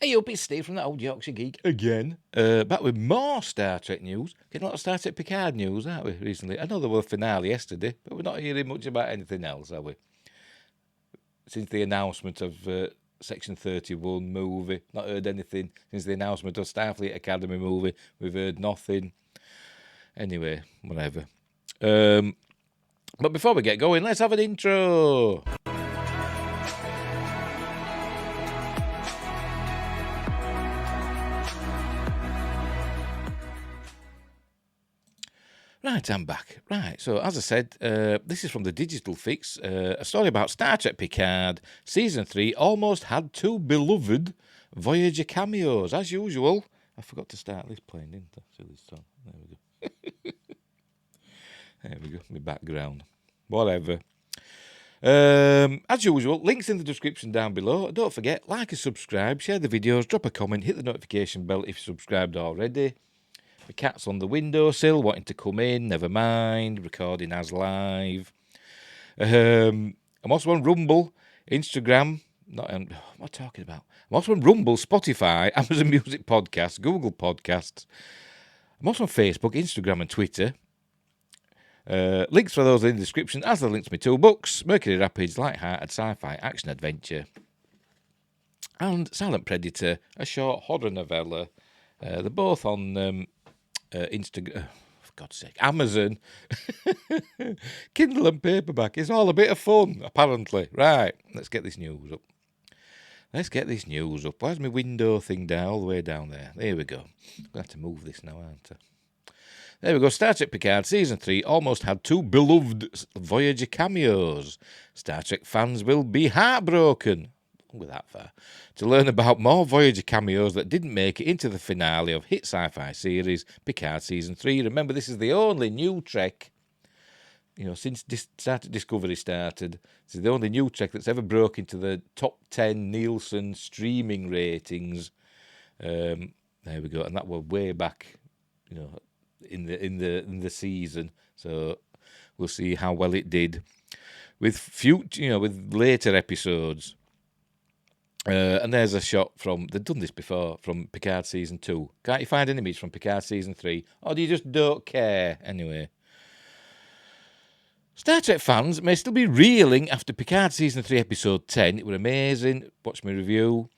Hey up, it's Steve from that old Yorkshire geek again. Back with more Star Trek news. Getting a lot of Star Trek Picard news, aren't we, recently? I know there was a finale yesterday, but we're not hearing much about anything else, are we? Since the announcement of Section 31 movie, not heard anything. Since the announcement of Starfleet Academy movie, we've heard nothing. Anyway, whatever. But before we get going, let's have an intro. Right, I'm back. Right, so as I said, this is from the Digital Fix, a story about Star Trek Picard. Season 3 almost had two beloved Voyager cameos, as usual. I forgot to start this playing, didn't I? Silly song. There we go. There we go, my background. Whatever. As usual, links in the description down below. Don't forget, like and subscribe, share the videos, drop a comment, hit the notification bell if you're subscribed already. The cat's on the windowsill, wanting to come in. Never mind. Recording as live. I'm also on Rumble, Instagram. What am I talking about? I'm also on Rumble, Spotify, Amazon Music Podcasts, Google Podcasts. I'm also on Facebook, Instagram, and Twitter. Links for those in the description, as the links to my two books: Mercury Rapids, Light-Hearted Sci-Fi Action Adventure, and Silent Predator, a short horror novella. They're both on Instagram, for God's sake, Amazon, Kindle and paperback. It's all a bit of fun, apparently. Right, let's get this news up. Where's my window thing down, all the way down there? There we go. I'm going to have to move this now, aren't I? There we go. Star Trek Picard Season 3 almost had two beloved Voyager cameos. Star Trek fans will be heartbroken. With that far, to learn about more Voyager cameos that didn't make it into the finale of hit sci-fi series Picard Season 3. Remember, this is the only new Trek, since Discovery started, this is the only new Trek that's ever broke into the top 10 Nielsen streaming ratings. There we go, and that were way back, in the season. So we'll see how well it did with with later episodes. And there's a shot from, they've done this before, from Picard Season 2. Can't you find an image from Picard Season 3? Or do you just don't care? Anyway. Star Trek fans may still be reeling after Picard Season 3 Episode 10. It was amazing. Watch my review,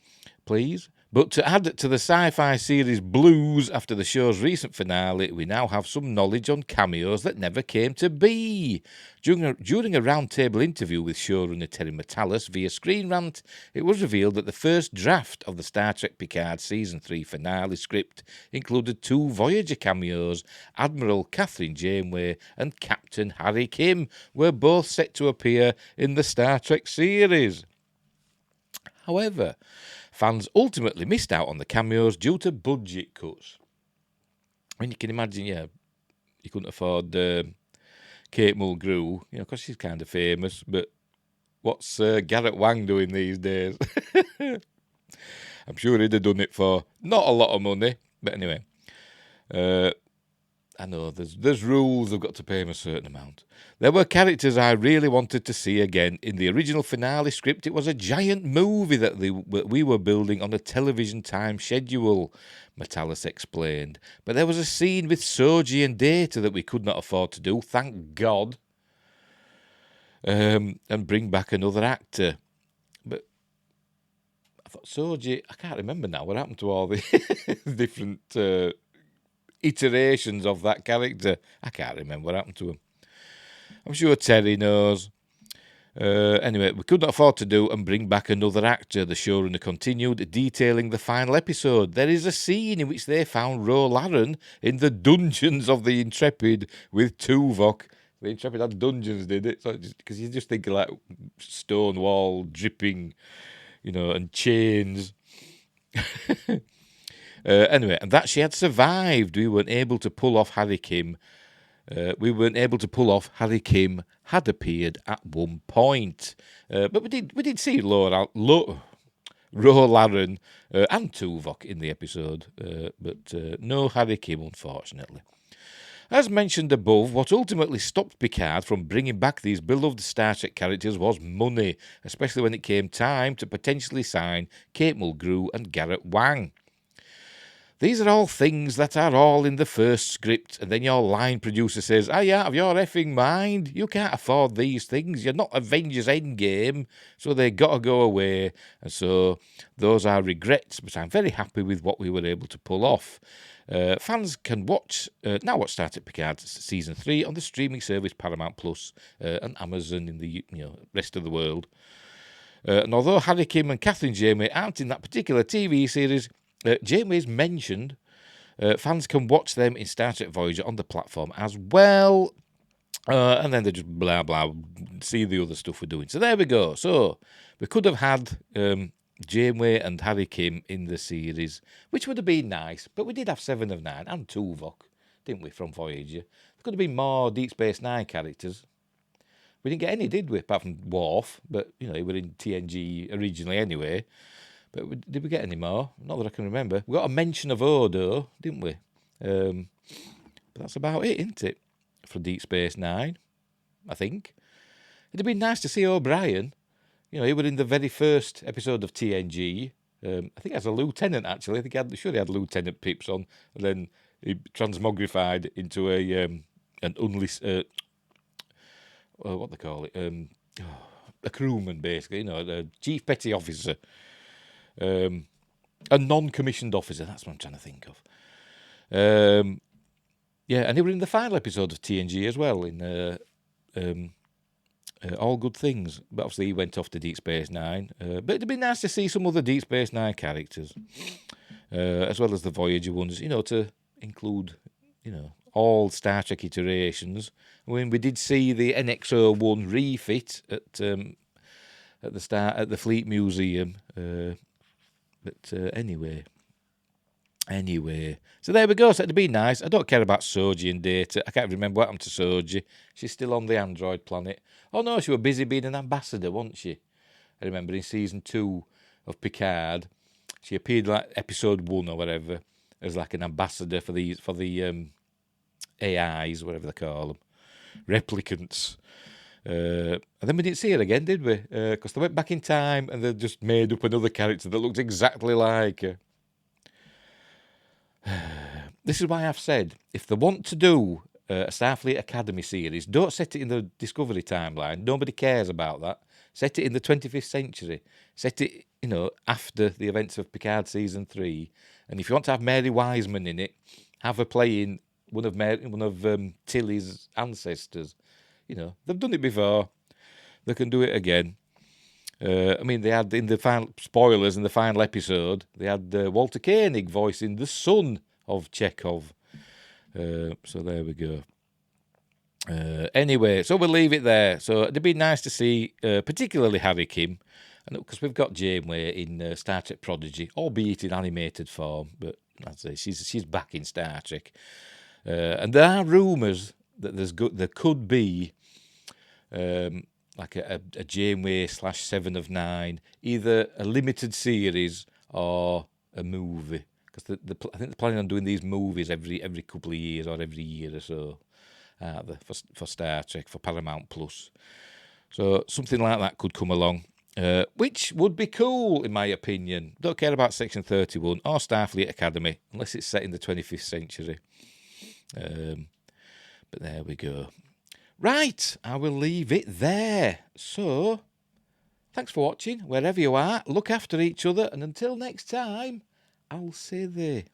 please. But to add to the sci-fi series blues after the show's recent finale, we now have some knowledge on cameos that never came to be. During a roundtable interview with showrunner Terry Matalas via Screen Rant, it was revealed that the first draft of the Star Trek Picard Season 3 finale script included two Voyager cameos. Admiral Catherine Janeway and Captain Harry Kim were both set to appear in the Star Trek series. However, fans ultimately missed out on the cameos due to budget cuts. I mean, you can imagine, you couldn't afford Kate Mulgrew, because she's kind of famous, but what's Garrett Wang doing these days? I'm sure he'd have done it for not a lot of money, but anyway. I know, there's rules, I've got to pay him a certain amount. There were characters I really wanted to see again. In the original finale script, it was a giant movie that we were building on a television time schedule, Matalas explained. But there was a scene with Soji and Data that we could not afford to do, thank God, and bring back another actor. But I thought Soji, I can't remember now what happened to all the different iterations of that character. I can't remember what happened to him. I'm sure Terry knows. Anyway, we could not afford to do and bring back another actor, the showrunner continued, detailing the final episode. There is a scene in which they found Ro Laren in the dungeons of the Intrepid with Tuvok. The Intrepid had dungeons, did it? Because you just think of like stone wall dripping, and chains. Anyway, and that she had survived. We weren't able to pull off Harry Kim. Harry Kim had appeared at one point. But we did see Ro Laren and Tuvok in the episode. But no Harry Kim, unfortunately. As mentioned above, what ultimately stopped Picard from bringing back these beloved Star Trek characters was money, especially when it came time to potentially sign Kate Mulgrew and Garrett Wang. These are all things that are all in the first script, and then your line producer says, "Are you out of your effing mind? You can't afford these things. You're not Avengers Endgame, so they got to go away." And so those are regrets, but I'm very happy with what we were able to pull off. Fans can now watch Star Trek Picard Season 3 on the streaming service Paramount Plus and Amazon in the rest of the world. And although Harry Kim and Catherine Janeway aren't in that particular TV series, Janeway's mentioned. Fans can watch them in Star Trek Voyager on the platform as well. And then they just blah, blah, see the other stuff we're doing. So there we go. So we could have had Janeway and Harry Kim in the series, which would have been nice. But we did have 7 of 9 and Tuvok, didn't we, from Voyager. There could have been more Deep Space Nine characters. We didn't get any, did we, apart from Worf. But, he was in TNG originally anyway. But did we get any more? Not that I can remember. We got a mention of Odo, didn't we? But that's about it, isn't it? For Deep Space Nine, I think. It'd be nice to see O'Brien. He was in the very first episode of TNG. I think as a lieutenant, actually. I think he had Lieutenant Pips on. And then he transmogrified into an what they call it? A crewman, basically. A chief petty officer. A non-commissioned officer, that's what I'm trying to think of. And he was in the final episode of TNG as well, in All Good Things. But obviously he went off to Deep Space Nine. But it'd be nice to see some other Deep Space Nine characters, as well as the Voyager ones, to include, all Star Trek iterations. When we did see the NX-01 refit at the Fleet Museum. But anyway. So there we go. So it'd be nice. I don't care about Soji and Data. I can't remember what happened to Soji. She's still on the android planet. Oh no, she was busy being an ambassador, wasn't she? I remember in season 2 of Picard, she appeared like episode 1 or whatever as like an ambassador for the AIs, whatever they call them, replicants. And then we didn't see her again, did we? Because they went back in time and they just made up another character that looked exactly like her. This is why I've said, if they want to do a Starfleet Academy series, don't set it in the Discovery timeline. Nobody cares about that. Set it in the 25th century. Set it, after the events of Picard Season 3. And if you want to have Mary Wiseman in it, have her playing one of Tilly's ancestors. They've done it before. They can do it again. They had in the final spoilers in the final episode, they had Walter Koenig voicing the son of Chekhov. So there we go. Anyway, so we'll leave it there. So it'd be nice to see, particularly Harry Kim, because we've got Janeway in Star Trek Prodigy, albeit in animated form. But as I say, she's back in Star Trek, and there are rumours that there could be. Like a Janeway /7 of 9, either a limited series or a movie. Because I think they're planning on doing these movies every couple of years or every year or so for Star Trek, for Paramount Plus. So something like that could come along, which would be cool, in my opinion. Don't care about Section 31 or Starfleet Academy, unless it's set in the 25th century. But there we go. Right, I will leave it there. So, thanks for watching. Wherever you are, look after each other. And until next time, I'll say they.